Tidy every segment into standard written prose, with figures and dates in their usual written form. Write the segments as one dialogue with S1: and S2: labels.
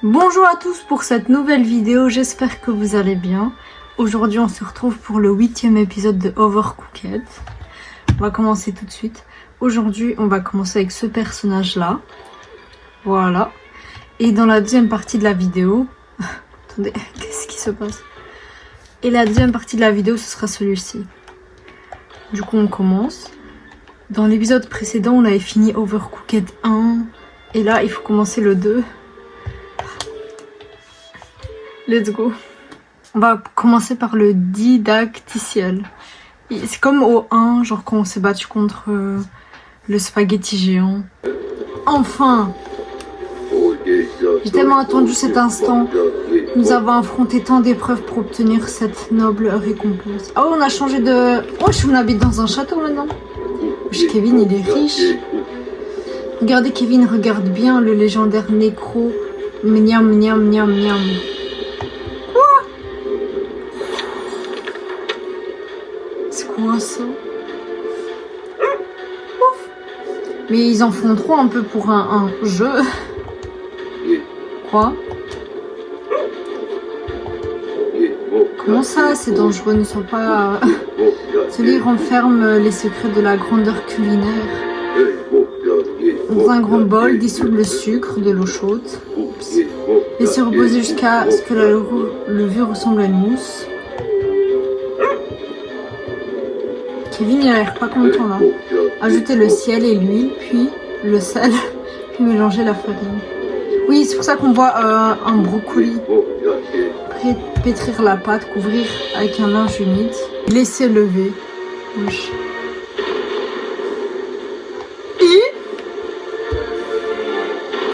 S1: Bonjour à tous pour cette nouvelle vidéo, j'espère que vous allez bien. Aujourd'hui on se retrouve pour le 8e épisode de Overcooked. On va commencer tout de suite. Aujourd'hui on va commencer avec ce personnage là. Voilà. Et dans la deuxième partie de la vidéo... Attendez, qu'est-ce qui se passe? Et la deuxième partie de la vidéo ce sera celui-ci. Du coup on commence. Dans l'épisode précédent on avait fini Overcooked 1. Et là il faut commencer le 2. Let's go. On va commencer par le didacticiel. C'est comme au 1, genre quand on s'est battu contre le spaghetti géant. Enfin! J'ai tellement attendu cet instant. Nous avons affronté tant d'épreuves pour obtenir cette noble récompense. Oh, on a changé de... Oh, on habite dans un château maintenant. Kevin, il est riche. Regardez, Kevin, regarde bien le légendaire nécro. Miam, miam, miam, miam. Quoi ça? Ouf. Mais ils en font trop un peu pour un jeu. Quoi? Comment ça? C'est dangereux, ne sont pas... Ce livre renferme les secrets de la grandeur culinaire. Dans un grand bol, dissoudre le sucre, de l'eau chaude. Laissez reposer jusqu'à ce que la levure ressemble à une mousse. Kevin il a l'air pas content là. Ajoutez le sel et l'huile, puis le sel, puis mélanger la farine. Oui, c'est pour ça qu'on voit un brocoli. Pétrir la pâte, couvrir avec un linge humide. Laisser lever. Wesh. Et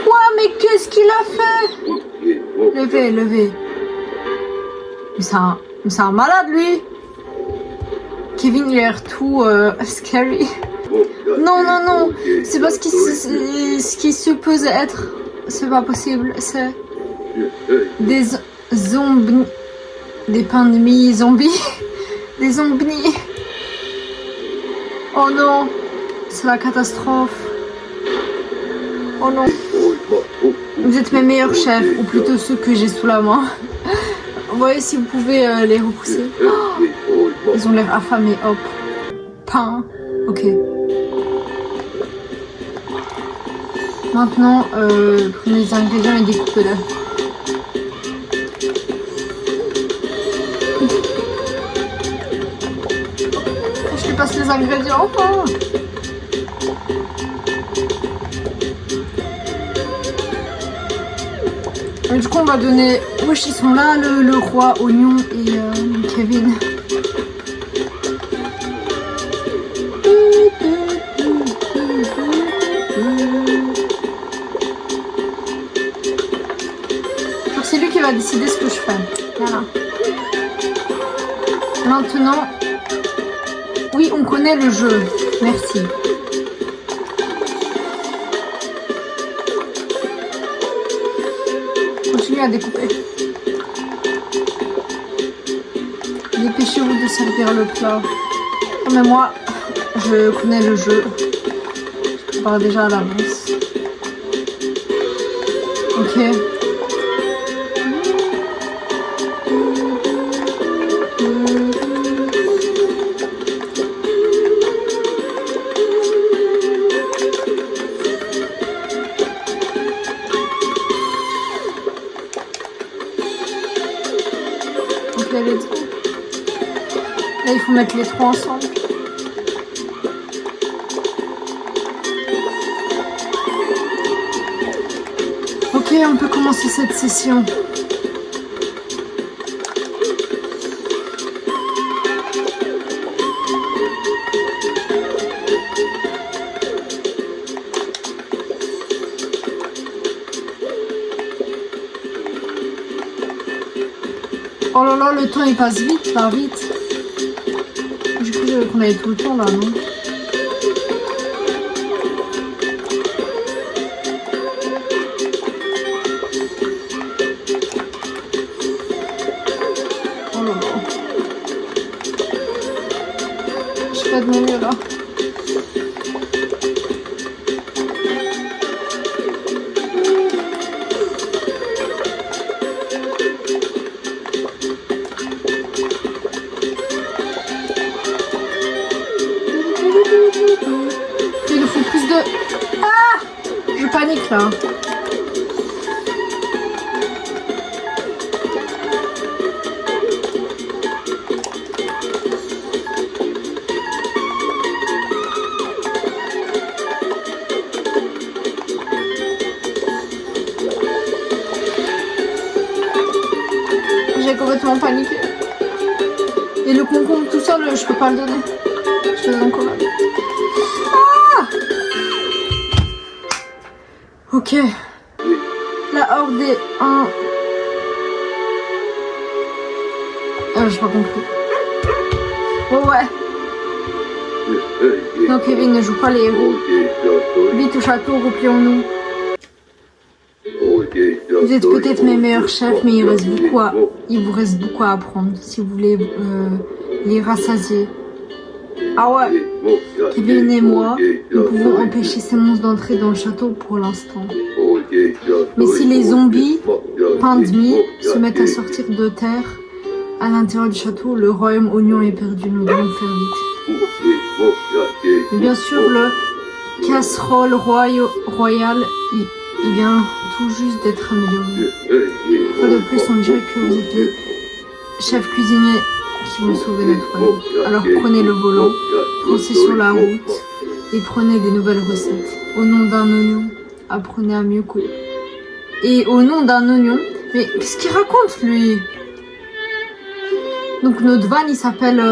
S1: quoi? Mais qu'est-ce qu'il a fait? Levez, levez. Mais c'est un malade lui. Kevin il a l'air tout scary. Non, non, non. C'est parce que ce qui suppose être... C'est pas possible. C'est des zombies. Des pandémies zombies. Des zombies. Oh non. C'est la catastrophe. Oh non. Vous êtes mes meilleurs chefs. Ou plutôt ceux que j'ai sous la main. Voyez si vous pouvez les repousser. Oh, ils ont l'air affamés, hop. Pain. Ok. Maintenant, prenez les ingrédients et découpez-les. Je lui passe les ingrédients. Oh. Et du coup, on va donner... Wesh, ils sont là, le roi, Oignon et Kevin. C'est lui qui va décider ce que je fais. Voilà. Maintenant, oui, on connaît le jeu. Merci. Continuez à découper. Dépêchez-vous de servir le plat. Oh, mais moi, je connais le jeu. Je prépare déjà à l'avance. Ok. Là, il faut mettre les trois ensemble. Ok, on peut commencer cette session. Oh là là, le temps il passe vite, là, vite. J'ai cru qu'on avait tout le temps là, non? Oh là là. Je fais de mon mieux là. là. J'ai complètement paniqué. Et le concombre tout seul, je peux pas le donner. Je le donne quand même. Ah! Ok. La horde est 1. J'ai pas compris. Oh ouais. Non, Kevin ne joue pas les héros. Vite au château, replions-nous. Vous êtes peut-être mes meilleurs chefs, mais il vous reste beaucoup à apprendre si vous voulez les rassasier. Ah ouais, Kevin et moi, nous pouvons empêcher ces monstres d'entrer dans le château pour l'instant. Mais si les zombies, Pandemi, se mettent à sortir de terre à l'intérieur du château, le royaume oignon est perdu. Nous devons faire vite. Mais bien sûr, le casserole royal, il vient tout juste d'être amélioré. Une fois de plus, on dirait que vous êtes les chefs cuisiniers qui vont sauver notre royaume. Alors prenez le volant, foncez sur la route et prenez des nouvelles recettes. Au nom d'un oignon, apprenez à mieux couper. Et au nom d'un oignon, mais qu'est-ce qu'il raconte lui? Donc notre van il s'appelle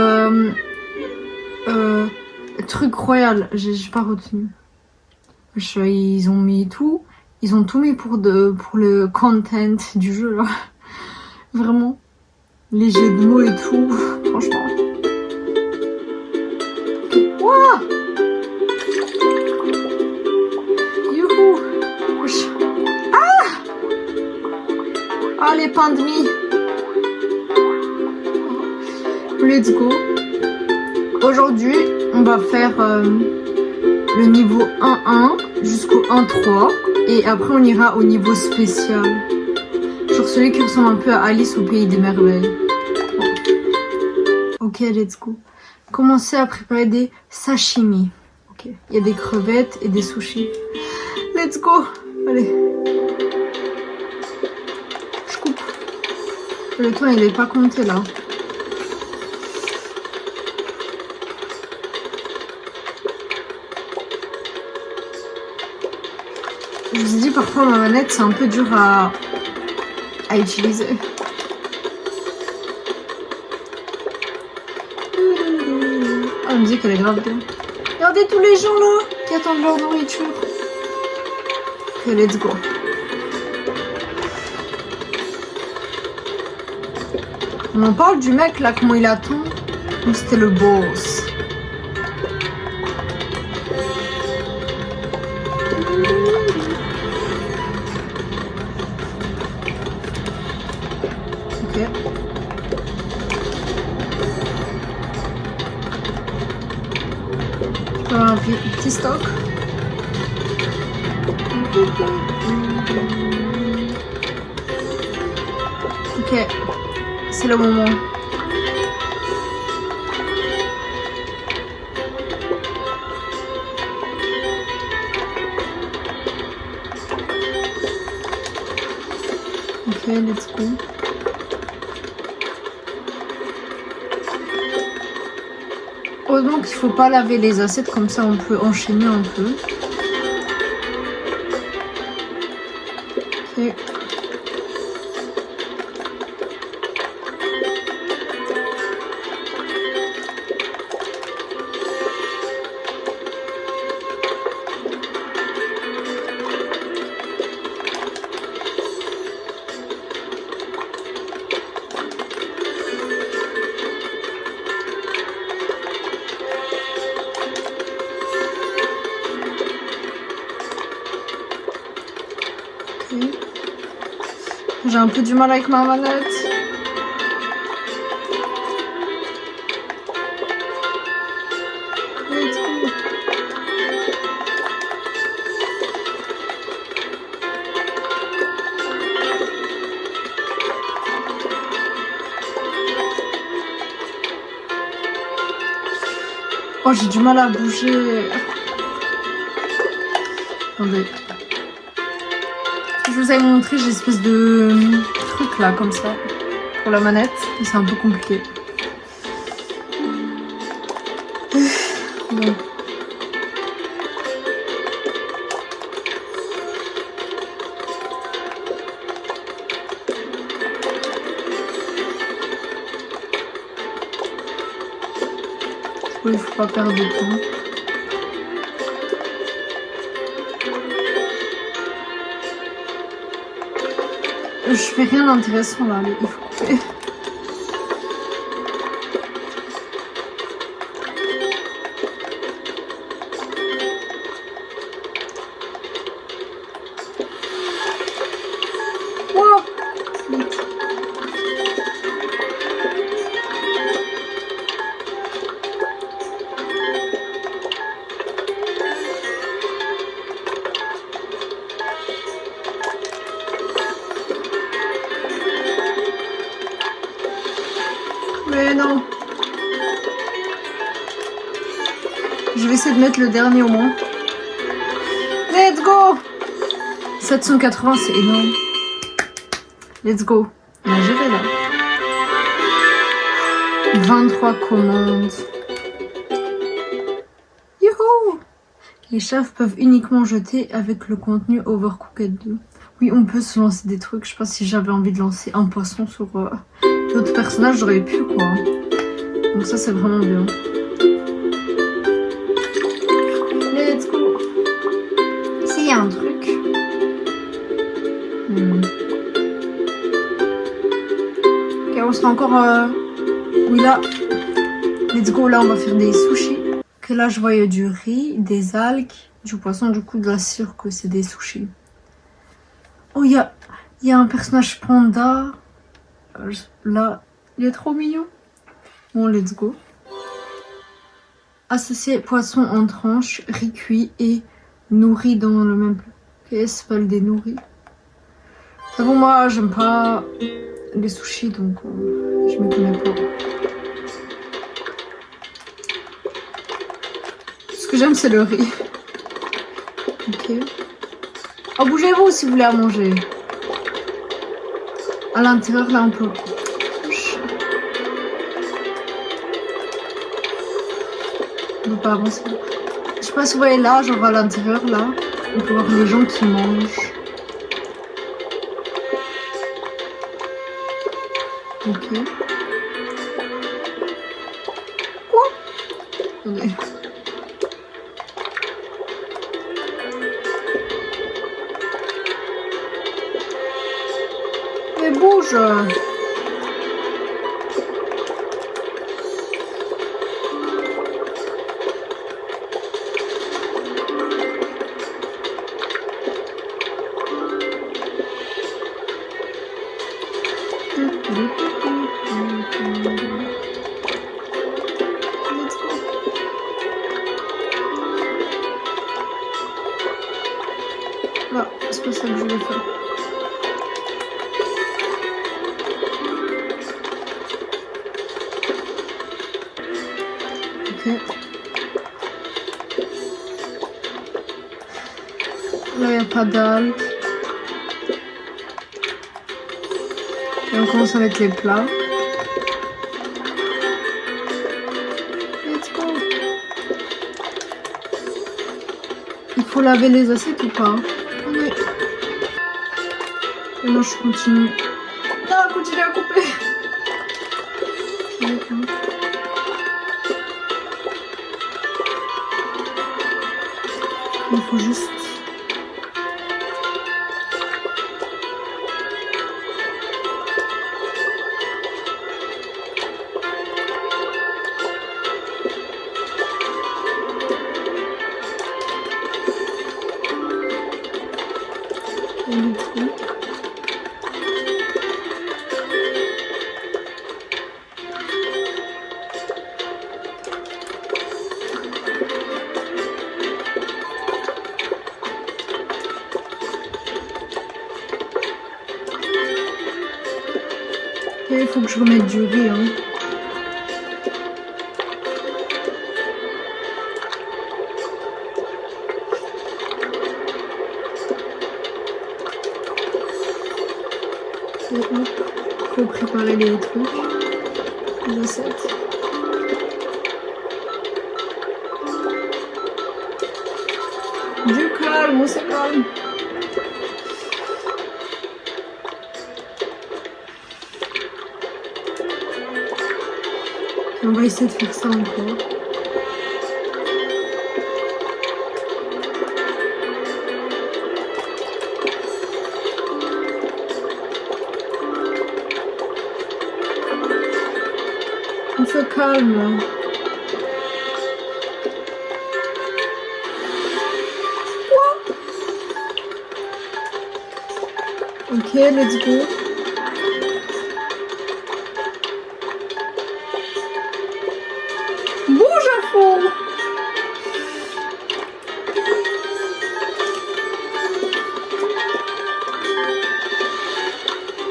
S1: truc royal, j'ai pas retenu. Ils ont mis tout. Ils ont tout mis pour le content du jeu là. Vraiment. Les jeux de mots et tout. Franchement. Wouah! Youhou! Ah! Ah les pains de mie. Let's go. Aujourd'hui, on va faire le niveau 1-1 jusqu'au 1-3. Et après on ira au niveau spécial. Genre celui qui ressemble un peu à Alice au pays des merveilles. Ok, let's go. Commencez à préparer des sashimi. Ok, il y a des crevettes et des sushis. Let's go. Allez. Je coupe. Le temps il est pas compté là. Je vous ai dit, parfois ma manette c'est un peu dur à utiliser. Ah, la musique elle est grave bien. Regardez tous les gens là qui attendent leur nourriture. Ok, let's go. On en parle du mec là, comment il attend. Comme c'était le boss. Un petit stock. Ok, c'est le moment. Ok, let's go. Heureusement qu'il ne faut pas laver les assiettes, comme ça on peut enchaîner un peu. Ok. J'ai un peu du mal avec ma manette. Oh, j'ai du mal à bouger. Attendez. je vous avais montré, j'ai une espèce de truc là, comme ça, pour la manette. C'est un peu compliqué. Bon. Il faut pas perdre de temps. Je fais rien d'intéressant là, il faut couper. Wow. Mais non. Je vais essayer de mettre le dernier au moins. Let's go. 780, c'est énorme. Let's go. On a géré là. 23 commandes. Youhou! Les chefs peuvent uniquement jeter avec le contenu Overcooked 2. Oui, on peut se lancer des trucs. Je sais pas si j'avais envie de lancer un poisson sur d'autres personnages, j'aurais pu quoi. Donc ça, c'est vraiment bien. Let's go! Ici, il y a un truc. Ok, on sera encore... Oui, là. Let's go, là, on va faire des sushis. Ok, là, je voyais du riz, des algues, du poisson. Du coup, bien sûr que c'est des sushis. Oh, il y a un personnage panda. Là, il est trop mignon. Bon, let's go. Associer poisson en tranches, riz cuit et nourri dans le même plat. Ok, c'est pas le dénourri. C'est bon, moi, j'aime pas les sushis, donc je me connais pas. Ce que j'aime, c'est le riz. Ok. Oh, bougez-vous si vous voulez à manger. À l'intérieur, là, on peut... On peut pas avancer. Je sais pas si vous voyez là, genre à l'intérieur, là, on peut voir les gens qui mangent. Ok. Quoi? Attendez. Mais bouge! Non, c'est pas ça que je voulais faire. Ok. Là, il n'y a pas d'algues. Et on commence à mettre les plats. Let's go. Il faut laver les assiettes ou pas? Oui. Et moi, je continue. Non, continue à couper. Il faut juste... Il faut que je remette du riz. Hein. Faut préparer les trucs, les assiettes. Du calme, on se calme. On va essayer de faire ça encore. On se calme. Ok, let's go. Bouge à fond.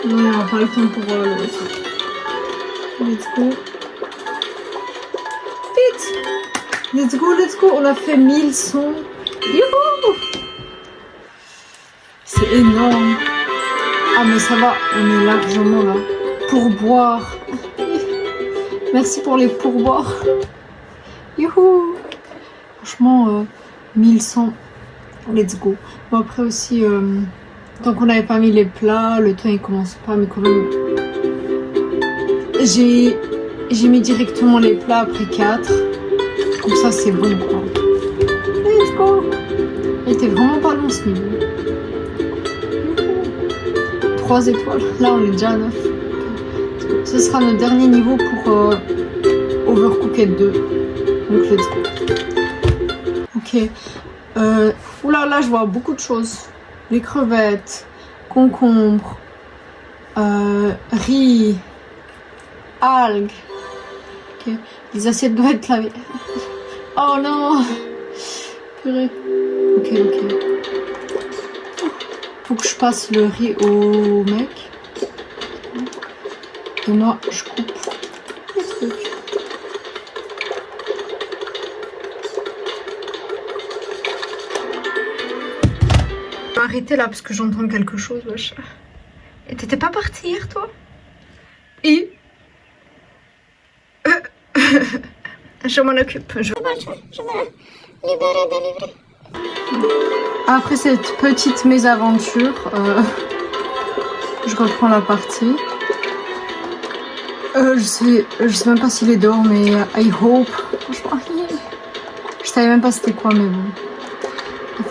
S1: Non, il n'y aura pas le temps pour le retour. Let's go. Vite. Let's go, let's go. On a fait 1100. Youhou. C'est énorme. Ah mais ça va, on est largement là. Pourboire. Merci pour les pourboires. Youhou. Franchement, 1100. Let's go. Bon après aussi, tant qu'on n'avait pas mis les plats, le temps il commence pas, mais quand même. J'ai mis directement les plats après 4. Comme ça c'est bon quoi. Let's go. Il était vraiment pas long ce niveau. 3 étoiles. Là, on est déjà à 9. Ce sera notre dernier niveau pour Overcooked 2. Donc, let's go. Ok. Oula, là, je vois beaucoup de choses. Les crevettes, concombres, riz, algues. Ok. Les assiettes doivent être lavées. Oh non! Purée. Ok, ok. Faut que je passe le riz au mec. Et moi, je coupe les trucs. Je vais arrêter là parce que j'entends quelque chose, wesh. Et t'étais pas partie hier, toi? Et je m'en occupe. Je me libérer, délivrer. Après cette petite mésaventure, je reprends la partie. Je sais même pas s'il est dehors, mais I hope. Franchement, je savais même pas c'était quoi, mais bon.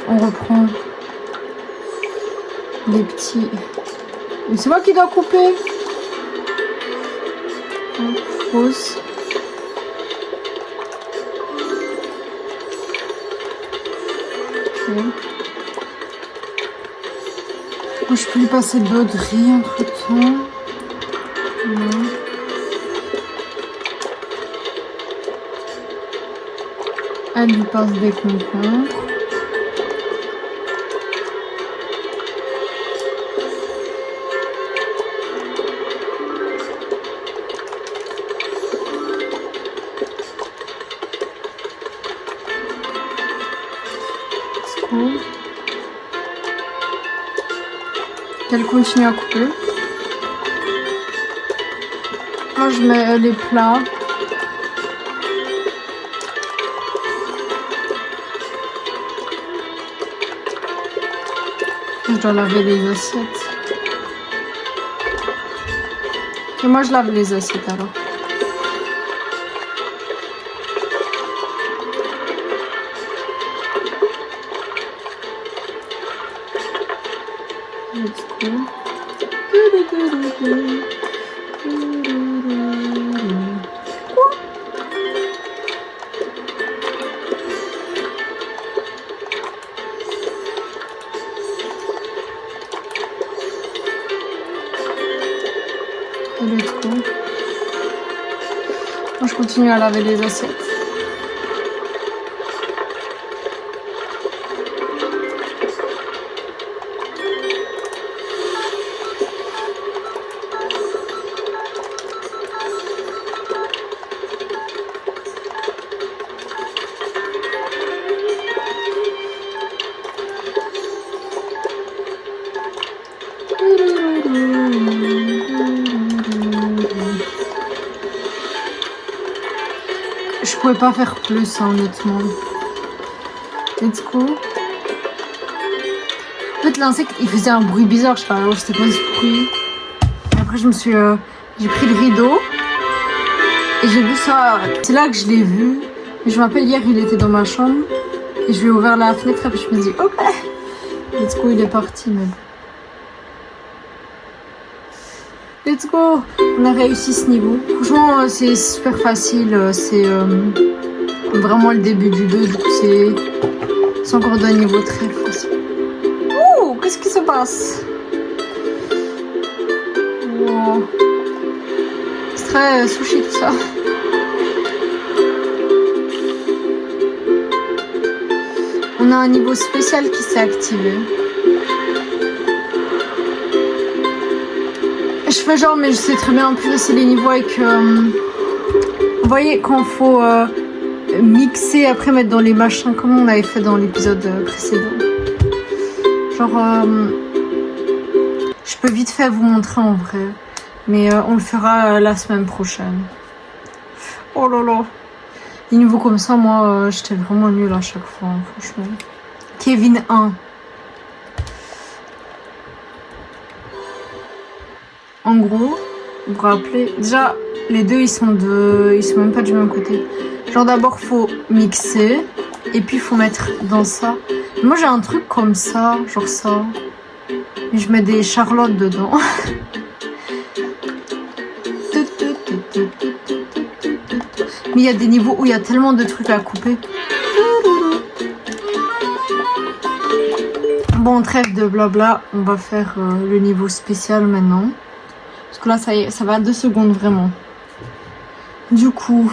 S1: On reprend les petits. C'est moi qui dois couper. Pause. Okay. Je peux lui passer de l'eau de riz entre temps. Voilà. Elle lui passe des concombres. C'est cool. Elle continue à couper. Moi je mets les plats. Je dois laver les assiettes. Et moi je lave les assiettes alors. Let's go. Let's go. Moi je continue à laver les assiettes. pourrais pas faire plus, hein, honnêtement. Let's go. En fait, l'insecte, il faisait un bruit bizarre, je sais pas, alors c'était quoi ce bruit. Et après, j'ai pris le rideau et j'ai vu ça. C'est là que je l'ai vu. Mais je me rappelle, hier, il était dans ma chambre et je lui ai ouvert la fenêtre et puis je me dis, ok. Let's go, il est parti, mais bon. Let's go. On a réussi ce niveau. Franchement, c'est super facile. C'est vraiment le début du 2, du coup, c'est encore d'un niveau très facile. Ouh, qu'est-ce qui se passe? Wow. C'est très sushi tout ça. On a un niveau spécial qui s'est activé. Je fais genre, mais je sais très bien plus c'est les niveaux avec... vous voyez, quand il faut mixer, après mettre dans les machins, comme on avait fait dans l'épisode précédent. Genre, je peux vite fait vous montrer en vrai, mais on le fera la semaine prochaine. Oh là là. Les niveaux comme ça, moi, j'étais vraiment nulle à chaque fois, hein, franchement. Kevin 1. En gros, vous vous rappelez, déjà, les deux, ils sont même pas du même côté. Genre, d'abord, faut mixer, et puis, faut mettre dans ça. Moi, j'ai un truc comme ça, genre ça. Et je mets des charlottes dedans. Mais il y a des niveaux où il y a tellement de trucs à couper. Bon, trêve de blabla, on va faire le niveau spécial maintenant. Parce que là, ça y est, ça va à 2 secondes vraiment. Du coup...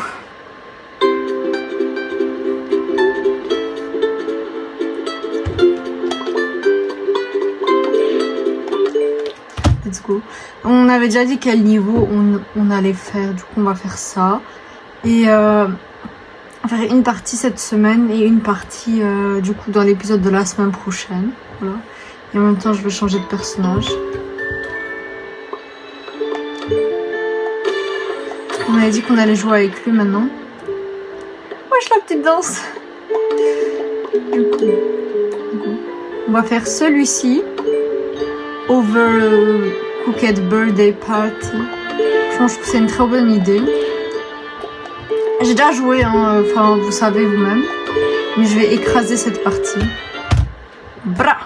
S1: Let's go. On avait déjà dit quel niveau on allait faire, du coup on va faire ça. Et on va faire une partie cette semaine et une partie du coup dans l'épisode de la semaine prochaine. Voilà. Et en même temps je vais changer de personnage. On avait dit qu'on allait jouer avec lui maintenant. Wesh la petite danse. Du coup, on va faire celui-ci. Overcooked Birthday Party. Je pense que c'est une très bonne idée. J'ai déjà joué, hein, enfin vous savez vous-même. Mais je vais écraser cette partie. Bra!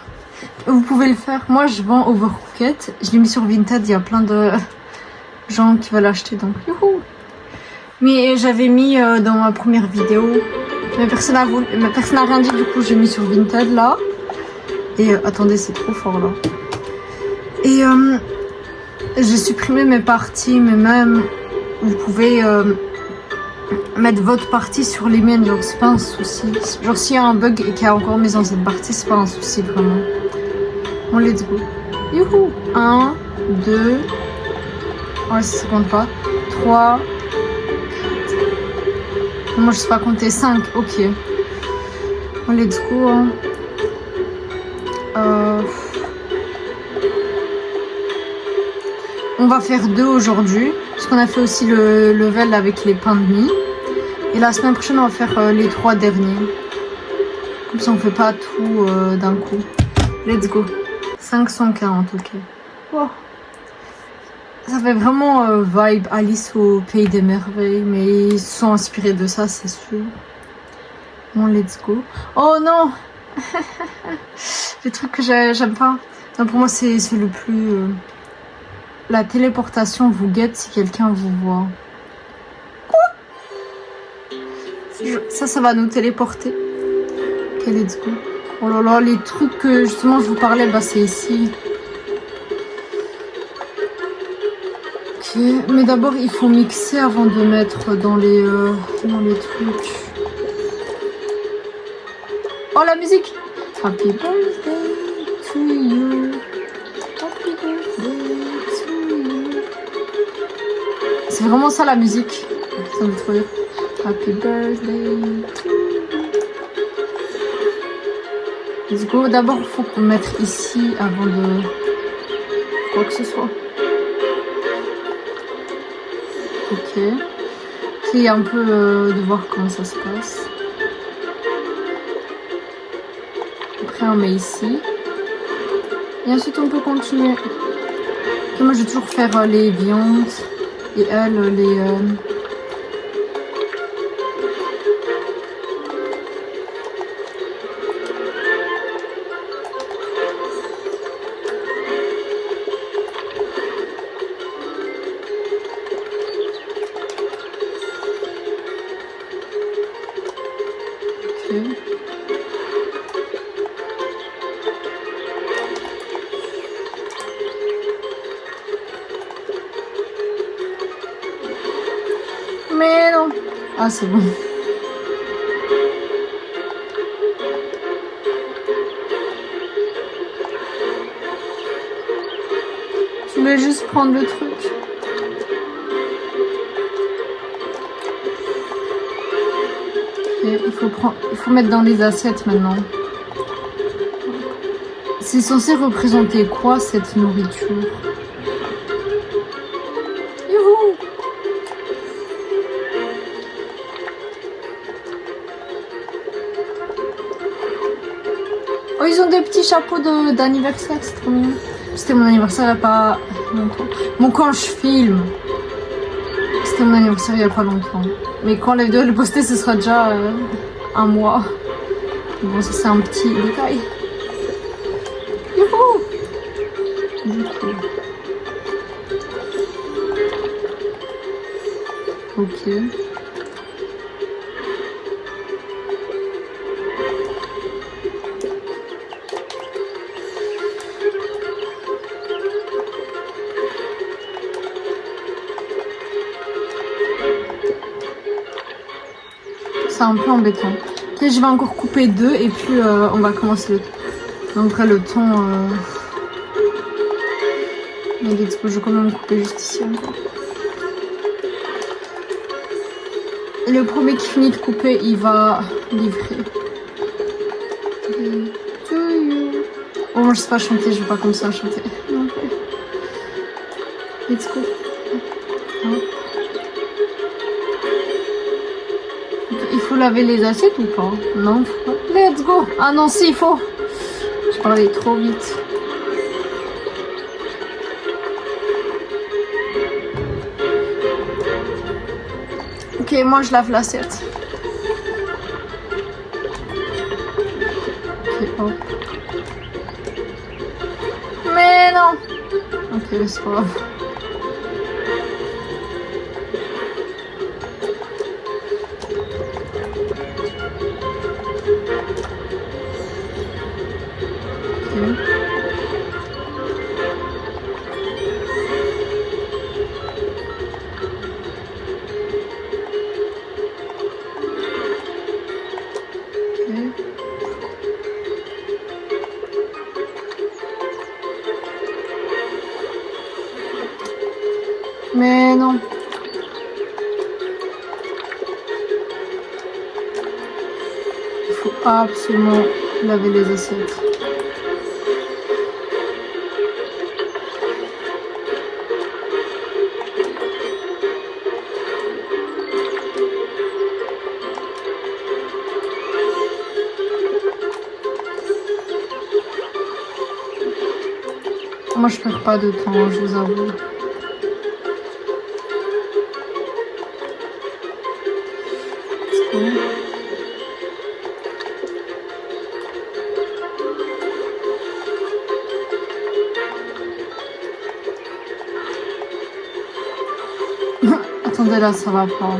S1: Vous pouvez le faire. Moi je vends Overcooked. Je l'ai mis sur Vinted, il y a plein de gens qui veulent l'acheter donc youhou! Mais j'avais mis dans ma première vidéo. Mais personne n'a rien dit, du coup j'ai mis sur Vinted là. Et attendez, c'est trop fort là. Et j'ai supprimé mes parties, mais même vous pouvez mettre votre partie sur les miennes, genre c'est pas un souci. Genre s'il y a un bug et qu'il y a encore mes anciennes parties, c'est pas un souci vraiment. Bon, let's go. Youhou! 1, 2, ouais, ça compte pas. 3, 4. Moi je sais pas compter, 5, ok. Bon, let's go. Hein. On va faire 2 aujourd'hui, parce qu'on a fait aussi le level avec les pains de mie. Et la semaine prochaine, on va faire les 3 derniers. Comme ça, on fait pas tout d'un coup. Let's go. 540, ok. Wow. Ça fait vraiment vibe Alice au Pays des Merveilles, mais ils se sont inspirés de ça, c'est sûr. Bon, let's go. Oh non. Les trucs que j'aime pas. Non, pour moi, c'est le plus... La téléportation vous guette si quelqu'un vous voit. Quoi? Ça va nous téléporter. Ok, let's go. Oh là là, les trucs que justement je vous parlais, bah c'est ici. Ok, mais d'abord il faut mixer avant de mettre dans les trucs. Oh la musique! Happy birthday to you. Happy birthday to you. C'est vraiment ça la musique. Ça me fait trop rire. Happy birthday to you. Let's go. D'abord, il faut qu'on mette ici avant de quoi que ce soit. Ok. Essayer un peu de voir comment ça se passe. Après on met ici. Et ensuite on peut continuer. Et moi je vais toujours faire les viandes et elle les... Mais non. Ah c'est bon. Je voulais juste prendre le truc. Et il faut mettre dans les assiettes maintenant. C'est censé représenter quoi cette nourriture? Youhou! Oh, ils ont des petits chapeaux d'anniversaire, c'est trop mignon. C'était mon anniversaire il n'y a pas longtemps. Bon, quand je filme, c'était mon anniversaire il n'y a pas longtemps. Mais quand la vidéo est postée, ce sera déjà un mois. Bon, ça c'est un petit détail. Youhou! Du coup. Ok. C'est un peu embêtant. Ok, je vais encore couper deux et puis on va commencer le temps. Donc après le temps... Mais let's go, je vais quand même couper juste ici encore. Et le premier qui finit de couper, il va livrer. Oh, moi je sais pas chanter, je vais pas comme ça chanter. Okay. Let's go. Il faut laver les assiettes ou pas? Non, faut pas. Let's go. Ah non, si, il faut. Je parlais trop vite. Ok, moi je lave l'assiette. Ok, hop. Mais non. Ok, c'est pas grave. Mais non. Il faut absolument laver les assiettes. Moi je perds pas de temps, je vous avoue. Attendez là, ça va pas.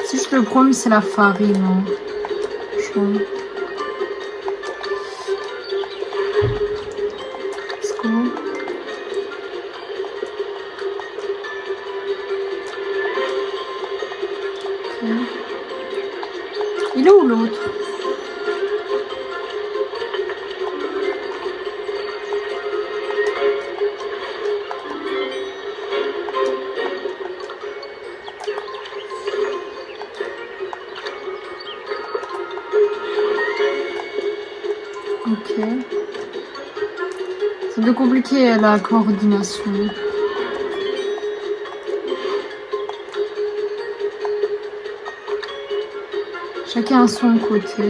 S1: Si je le problème, c'est la farine. Hein. Franchement. Let's go. Okay. Il est où l'autre? Ok. C'est de compliquer la coordination. Chacun à son côté.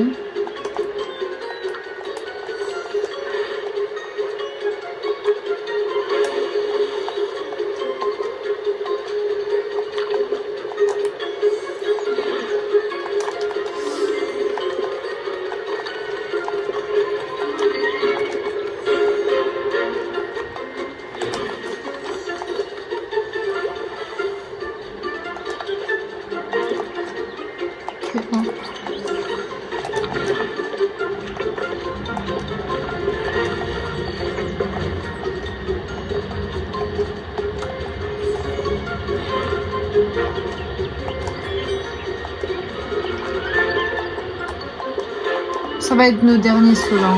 S1: Ça va être nos derniers ceux-là.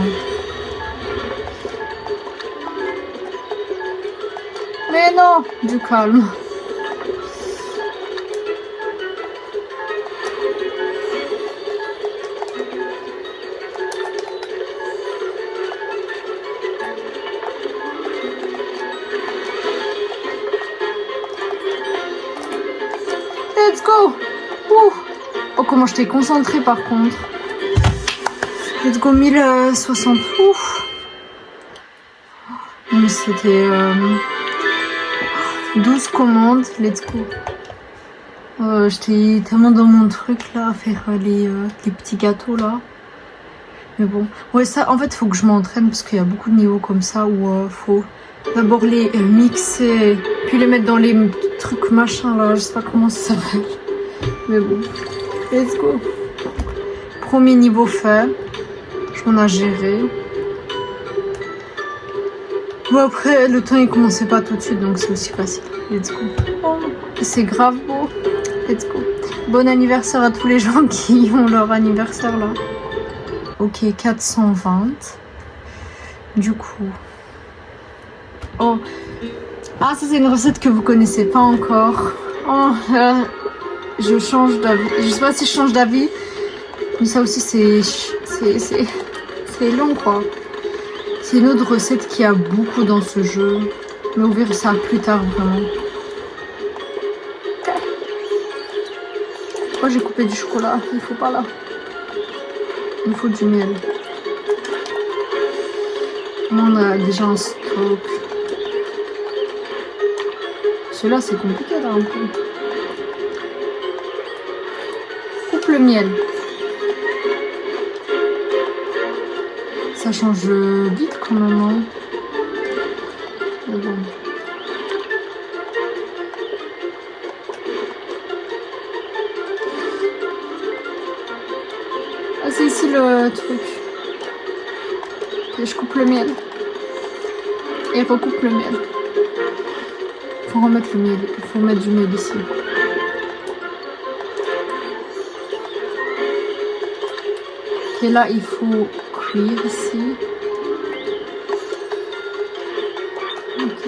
S1: Mais non, du calme. Let's go. Ouh. Oh, comment je t'ai concentré par contre. Let's go 1060. Ouf. Mais c'était 12 commandes. Let's go. J'étais tellement dans mon truc là à faire les petits gâteaux là. Mais bon. Ouais, ça en fait faut que je m'entraîne parce qu'il y a beaucoup de niveaux comme ça où faut d'abord les mixer, puis les mettre dans les trucs machin là. Je sais pas comment ça s'appelle. Mais bon. Let's go. Premier niveau fait. On a géré. Bon après le temps il commençait pas tout de suite donc c'est aussi facile. Let's go. Oh, c'est grave beau. Let's go. Bon anniversaire à tous les gens qui ont leur anniversaire là. Ok 420. Du coup. Oh. Ah ça c'est une recette que vous connaissez pas encore. Oh je change d'avis. Je sais pas si je change d'avis. Mais ça aussi c'est long quoi. C'est une autre recette qui a beaucoup dans ce jeu. Mais on verra ça plus tard vraiment. Oh j'ai coupé du chocolat. Il faut pas là. Il faut du miel. On a déjà un stock. Celui-là c'est compliqué là un peu. Coupe le miel. Ça change vite quand même. Hein. Mais bon. Ah, c'est ici le truc. Ok, je coupe le miel. Et recoupe le miel. Faut remettre le miel. Il faut mettre du miel ici. Ok, là il faut cuire ici. Ok.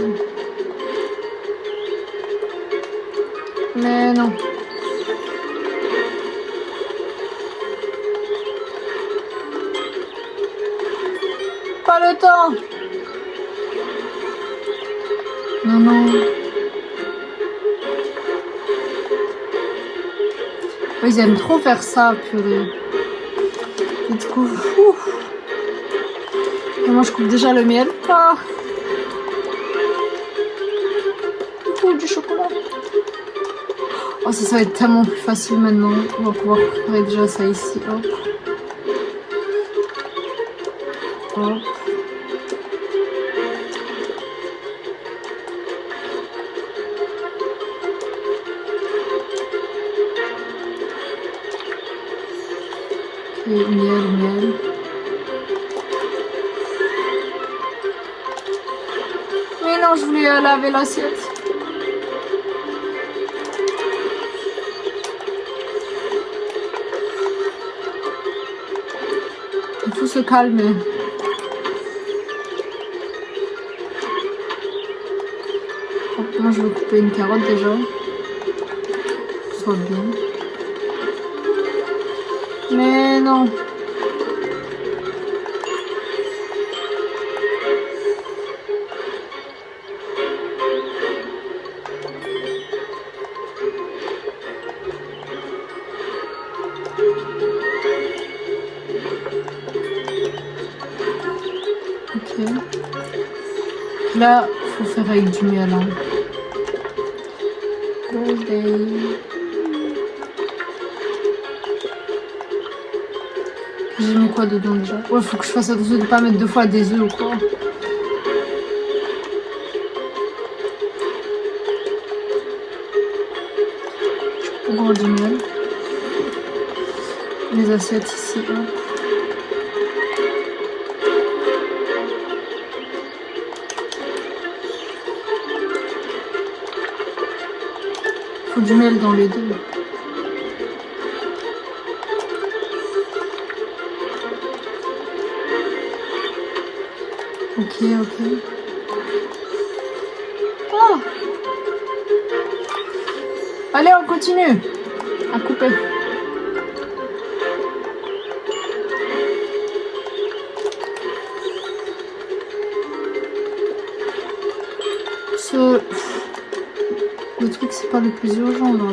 S1: Mais non. Pas le temps. Non, non. Oh, ils aiment trop faire ça, purée. Let's go. Et moi, je coupe déjà le miel. Ah. Du chocolat. Oh, ça va être tellement plus facile maintenant. On va pouvoir préparer déjà ça ici. Hop. Hop. Et miel. Mais non, je voulais laver l'assiette. Il faut se calmer. Hop, moi, je vais couper une carotte déjà. Ça soit bien. Mais non. Ok. Là, faut faire avec du miel. Hein. Birthday. J'ai mis quoi dedans déjà? Ouais, faut que je fasse attention de pas mettre 2 fois des œufs ou quoi. Encore du miel. Les assiettes ici, hop. Faut du miel dans les deux. Ok, ok. Oh, allez, on continue à couper. Le truc, c'est pas le plus urgent, là.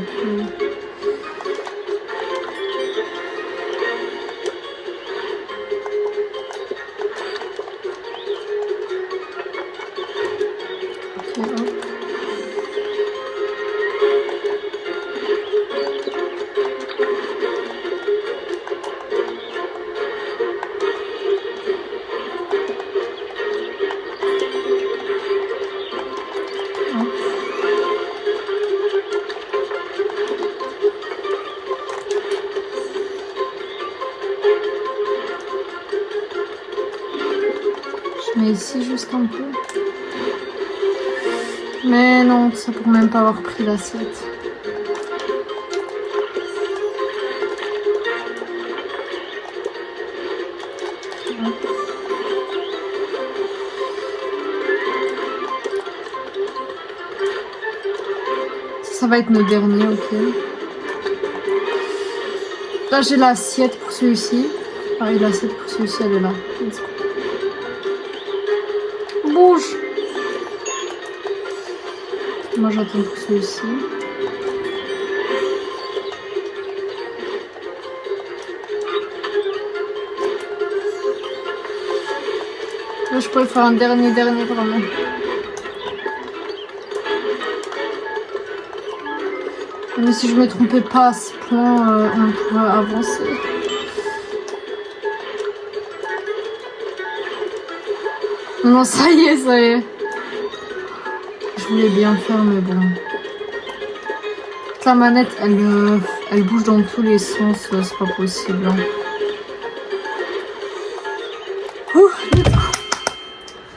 S1: Ok, hop. Je mets ici juste un peu. Mais non, ça pour même pas avoir pris l'assiette. Ça va être nos derniers, ok. Là j'ai l'assiette pour celui-ci. Pareil, l'assiette pour celui-ci, elle est là. Bouge! Moi j'attends pour celui-ci. Là je pourrais faire un dernier vraiment. Mais si je me trompais pas à ce point, on pourrait avancer. Non, ça y est, ça y est. Je voulais bien faire, mais bon. La manette, elle bouge dans tous les sens, c'est pas possible. Hein. Ouh,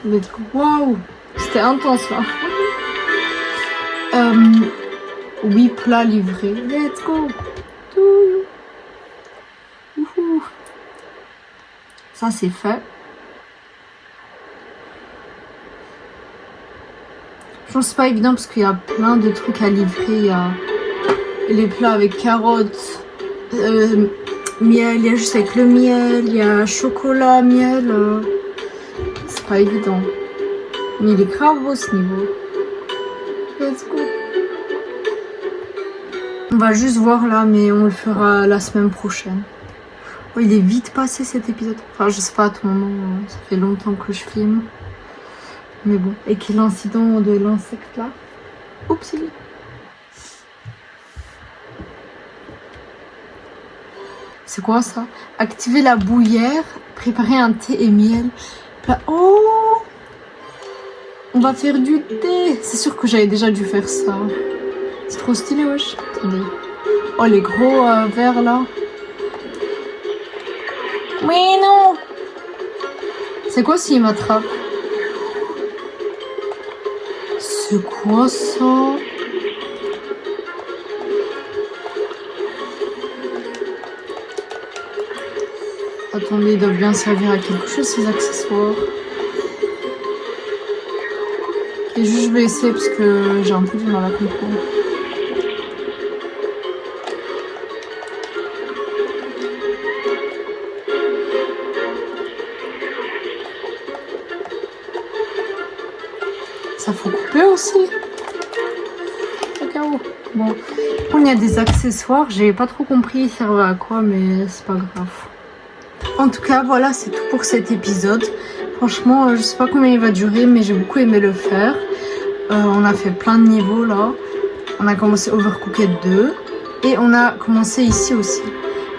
S1: let's go. Waouh, c'était intense là. 8 plats livrés. Let's go. Ouhou. Ça c'est fait. Je pense que c'est pas évident parce qu'il y a plein de trucs à livrer. Il y a les plats avec carottes, miel, il y a juste avec le miel, il y a chocolat, miel. C'est pas évident. Mais il est grave beau ce niveau. Let's go. On va juste voir là, mais on le fera la semaine prochaine. Oh, il est vite passé cet épisode. Enfin, je sais pas à tout moment, ça fait longtemps que je filme. Mais bon, et quel incident de l'insecte là. Oups. C'est quoi ça? Activer la bouillière, préparer un thé et miel. Oh! On va faire du thé. C'est sûr que j'avais déjà dû faire ça. C'est trop stylé, wesh. Attendez. Oh, les gros verres là. Mais non! C'est quoi s'il m'attrape? C'est quoi ça? Attendez, ils doivent bien servir à quelque chose ces accessoires. Et juste je vais essayer parce que j'ai un peu du mal à comprendre. Ça faut couper aussi. Au cas où. Bon, il y a des accessoires. J'ai pas trop compris ils servaient à quoi, mais c'est pas grave. En tout cas, voilà, c'est tout pour cet épisode. Franchement, je sais pas combien il va durer, mais j'ai beaucoup aimé le faire. On a fait plein de niveaux là. On a commencé Overcooked 2 et on a commencé ici aussi.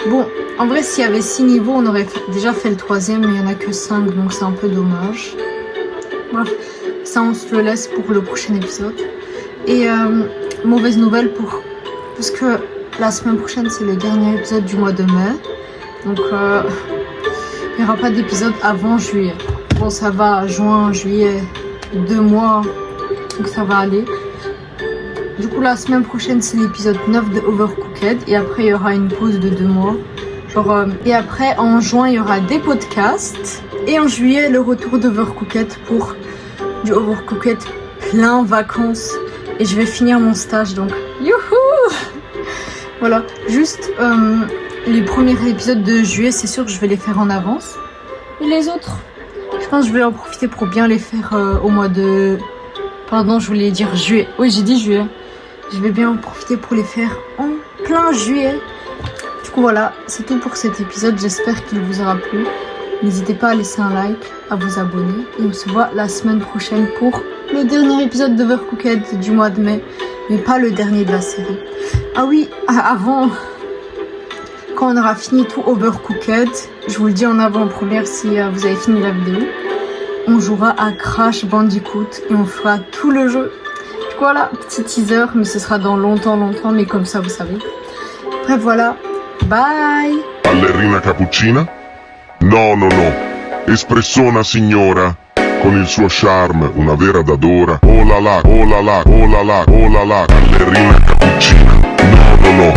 S1: Bon, en vrai, s'il y avait 6 niveaux, on aurait déjà fait le 3e, mais il n'y en a que 5, donc c'est un peu dommage. Bref, ça on se le laisse pour le prochain épisode. Et mauvaise nouvelle parce que la semaine prochaine, c'est le dernier épisode du mois de mai. Donc, il n'y aura pas d'épisode avant juillet. Bon, ça va, juin, juillet, 2 mois, donc ça va aller. Du coup, la semaine prochaine, c'est l'épisode 9 de Overcooked. Et après, il y aura une pause de 2 mois. Et après, en juin, il y aura des podcasts. Et en juillet, le retour d'Overcooked pour du Overcooked plein vacances. Et je vais finir mon stage, donc youhou! Voilà, juste les premiers épisodes de juillet, c'est sûr que je vais les faire en avance. Et les autres, je pense que je vais en profiter pour bien les faire au mois de... Pardon, je voulais dire juillet. Oui, j'ai dit juillet. Je vais bien en profiter pour les faire en plein juillet. Du coup, voilà, c'est tout pour cet épisode. J'espère qu'il vous aura plu. N'hésitez pas à laisser un like, à vous abonner. Et on se voit la semaine prochaine pour le dernier épisode d'Overcooked du mois de mai. Mais pas le dernier de la série. Ah oui, avant, quand on aura fini tout Overcooked, je vous le dis en avant-première si vous avez fini la vidéo, on jouera à Crash Bandicoot et on fera tout le jeu. Voilà, petit teaser, mais ce sera dans longtemps, mais comme ça vous savez. Bref, voilà, bye.
S2: Ballerina cappuccina? No, no, no, espressona signora, con il suo charme, una vera dadora. Oh la la, oh la la, oh la la, oh la la, ballerina cappuccina. No, no, no.